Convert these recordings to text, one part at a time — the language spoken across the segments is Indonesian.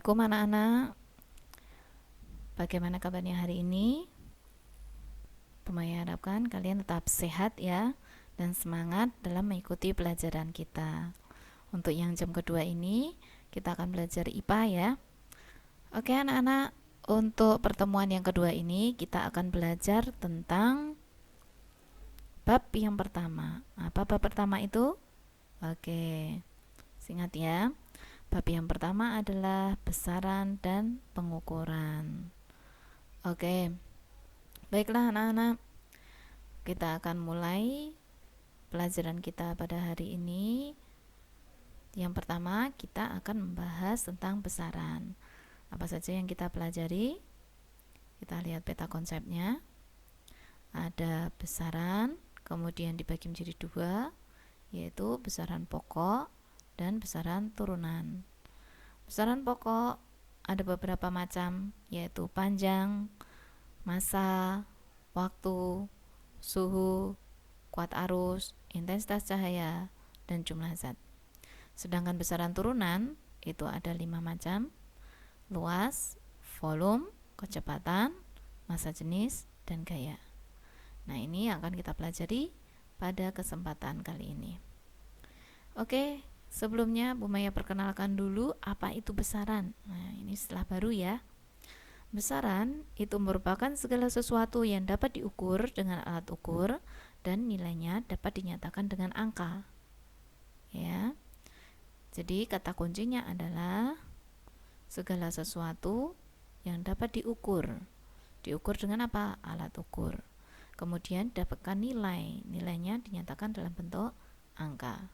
Assalamualaikum anak-anak. Bagaimana kabarnya hari ini? Bumaya harapkan kalian tetap sehat ya dan semangat dalam mengikuti pelajaran kita. Untuk yang jam kedua ini kita akan belajar IPA ya. Oke anak-anak, untuk pertemuan yang kedua ini kita akan belajar tentang bab yang pertama. Apa bab pertama itu? Oke, ingat ya. Bab yang pertama adalah besaran dan pengukuran. Oke, baiklah anak-anak, kita akan mulai pelajaran kita pada hari ini. Yang pertama, kita akan membahas tentang besaran. Apa saja yang kita pelajari? Kita lihat peta konsepnya. Ada besaran, kemudian dibagi menjadi dua, yaitu besaran pokok dan besaran turunan. Besaran pokok ada beberapa macam, yaitu panjang, massa, waktu, suhu, kuat arus, intensitas cahaya, dan jumlah zat. Sedangkan besaran turunan itu ada 5 macam: luas, volume, kecepatan, massa jenis, dan gaya. Nah, ini yang akan kita pelajari pada kesempatan kali ini. Oke, sebelumnya Bu Maya perkenalkan dulu apa itu besaran. Nah, ini istilah baru ya. Besaran itu merupakan segala sesuatu yang dapat diukur dengan alat ukur dan nilainya dapat dinyatakan dengan angka. Ya. Jadi kata kuncinya adalah segala sesuatu yang dapat diukur. Diukur dengan apa? Alat ukur. Kemudian dapatkan nilai. Nilainya dinyatakan dalam bentuk angka.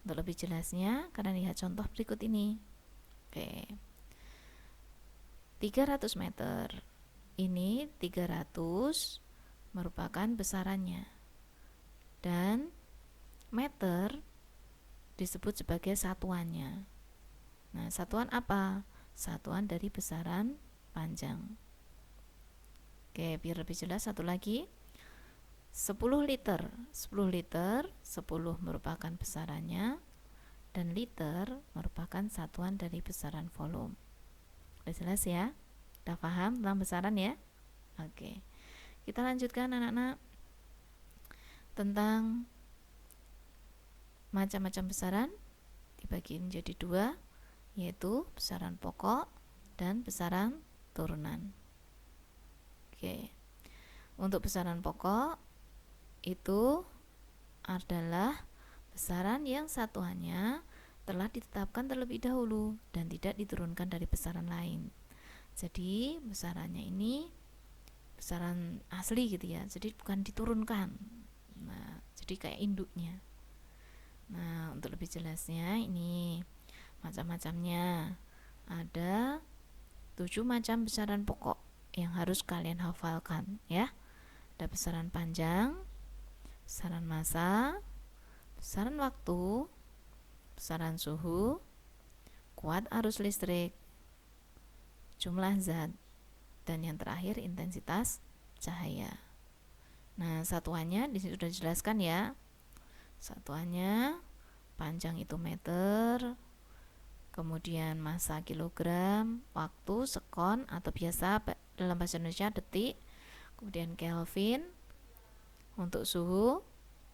Untuk lebih jelasnya, kalian lihat contoh berikut ini. Oke. 300 meter. Ini 300 merupakan besarannya. Dan meter disebut sebagai satuannya. Nah, satuan apa? Satuan dari besaran panjang. Oke, biar lebih jelas satu lagi. 10 liter. 10 liter, 10 merupakan besarannya dan liter merupakan satuan dari besaran volume. Udah jelas ya? Udah paham tentang besaran ya? Oke. Kita lanjutkan anak-anak tentang macam-macam besaran dibagi menjadi dua, yaitu besaran pokok dan besaran turunan. Oke. Untuk besaran pokok itu adalah besaran yang satuannya telah ditetapkan terlebih dahulu dan tidak diturunkan dari besaran lain. Jadi besarannya ini besaran asli gitu ya. Jadi bukan diturunkan. Nah, jadi kayak induknya. Nah, untuk lebih jelasnya ini macam-macamnya. Ada 7 macam besaran pokok yang harus kalian hafalkan ya. Ada besaran panjang, besaran massa, besaran waktu, besaran suhu, kuat arus listrik, jumlah zat, dan yang terakhir intensitas cahaya. Nah, satuannya di sini sudah dijelaskan ya. Satuannya panjang itu meter, kemudian massa kilogram, waktu sekon atau biasa dalam bahasa Indonesia detik, kemudian Kelvin untuk suhu,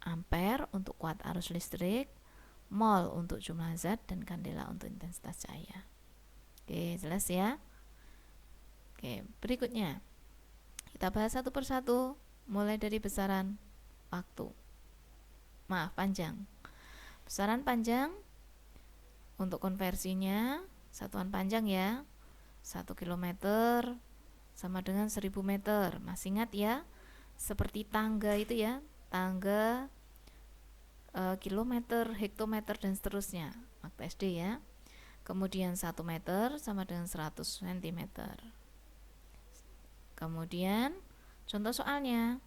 ampere untuk kuat arus listrik, mol untuk jumlah zat, dan kandela untuk intensitas cahaya. Oke, jelas ya? Oke, berikutnya kita bahas satu persatu, mulai dari besaran panjang. Besaran panjang untuk konversinya, satuan panjang ya, 1 km sama dengan 1000 meter. Masih ingat ya? Seperti tangga itu ya, tangga, kilometer, hektometer, dan seterusnya, waktu SD ya. Kemudian 1 meter sama dengan 100 cm. Kemudian contoh soalnya,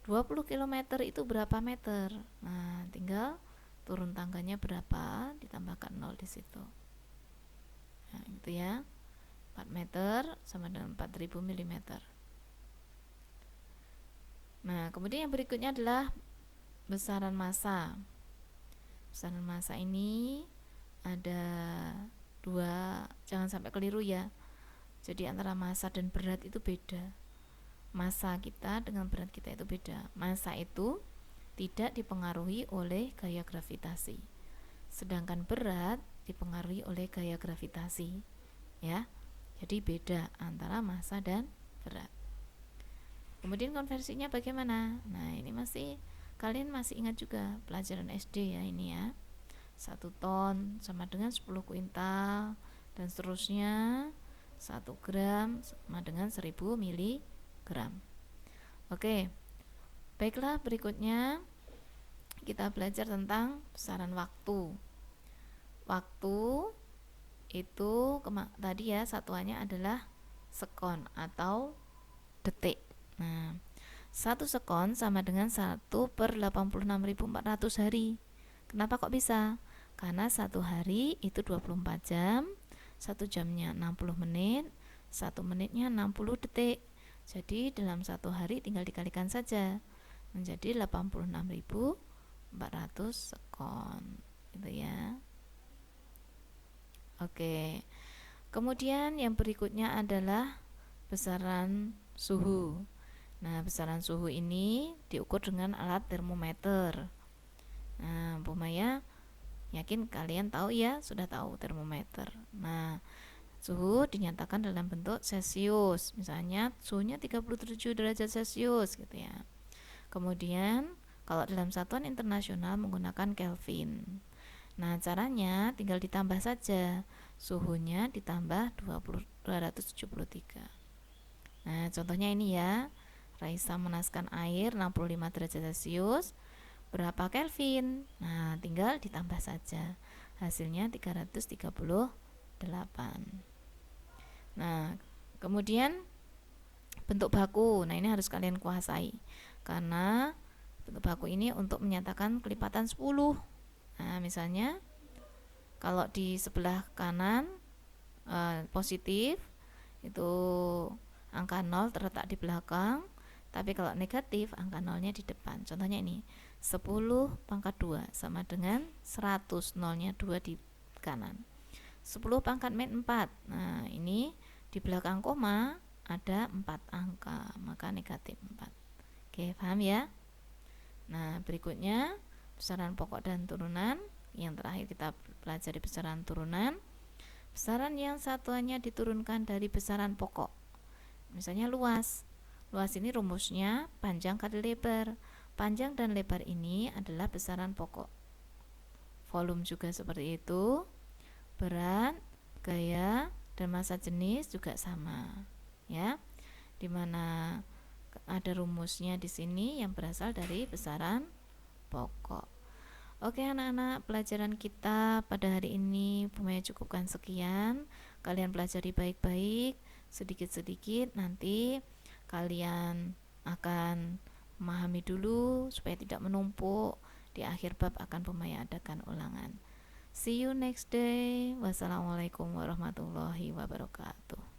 20 km itu berapa meter? Nah, tinggal turun tangganya berapa, ditambahkan 0 di situ. Nah, itu ya. 4 meter sama dengan 4000 mm. Nah, kemudian yang berikutnya adalah besaran massa. Besaran massa ini ada jangan sampai keliru ya. Jadi antara massa dan berat itu beda. Massa kita dengan berat kita itu beda. Massa itu tidak dipengaruhi oleh gaya gravitasi, sedangkan berat dipengaruhi oleh gaya gravitasi, ya. Jadi beda antara massa dan berat. Kemudian konversinya bagaimana? Nah, ini kalian masih ingat juga pelajaran SD ya ini ya. 1 ton sama dengan 10 kuintal dan seterusnya. 1 gram sama dengan 1000 miligram. Oke. Baiklah, berikutnya kita belajar tentang besaran waktu. Waktu itu tadi ya satuannya adalah sekon atau detik. Nah, 1 sekon sama dengan 1/86.400 hari. Kenapa kok bisa? Karena 1 hari itu 24 jam, 1 jamnya 60 menit, 1 menitnya 60 detik. Jadi dalam 1 hari tinggal dikalikan saja, menjadi 86.400 sekon, gitu ya. Oke. Kemudian yang berikutnya adalah besaran suhu. Nah, besaran suhu ini diukur dengan alat termometer. Nah, Bu Maya yakin kalian tahu ya, sudah tahu termometer. Nah, suhu dinyatakan dalam bentuk Celcius. Misalnya suhunya 37 derajat Celcius gitu ya. Kemudian kalau dalam satuan internasional menggunakan Kelvin. Nah, caranya tinggal ditambah saja. Suhunya ditambah 273. Nah, contohnya ini ya. Raisa menaskan air 65 derajat Celcius. Berapa Kelvin? Nah, tinggal ditambah saja. Hasilnya 338. Nah, kemudian bentuk baku. Nah, ini harus kalian kuasai. Karena bentuk baku ini untuk menyatakan kelipatan 10. Nah, misalnya kalau di sebelah kanan positif itu angka 0 terletak di belakang, tapi kalau negatif angka 0-nya di depan. Contohnya ini 10 pangkat 2 sama dengan 100, 0-nya 2 di kanan. 10 pangkat min 4. Nah, ini di belakang koma ada 4 angka, maka negatif 4. Oke, paham ya? Nah, berikutnya besaran pokok dan turunan. Yang terakhir kita pelajari besaran turunan. Besaran yang satuannya diturunkan dari besaran pokok. Misalnya luas. Luas ini rumusnya panjang kali lebar. Panjang dan lebar ini adalah besaran pokok. Volume juga seperti itu. Berat, gaya, dan massa jenis juga sama. Ya. Dimana ada rumusnya di sini yang berasal dari besaran pokok. Oke anak-anak, pelajaran kita pada hari ini Bu Maya cukupkan sekian. Kalian pelajari baik-baik, sedikit-sedikit, nanti kalian akan memahami dulu supaya tidak menumpuk. Di akhir bab akan Bu Maya adakan ulangan. See you next day. Wassalamualaikum warahmatullahi wabarakatuh.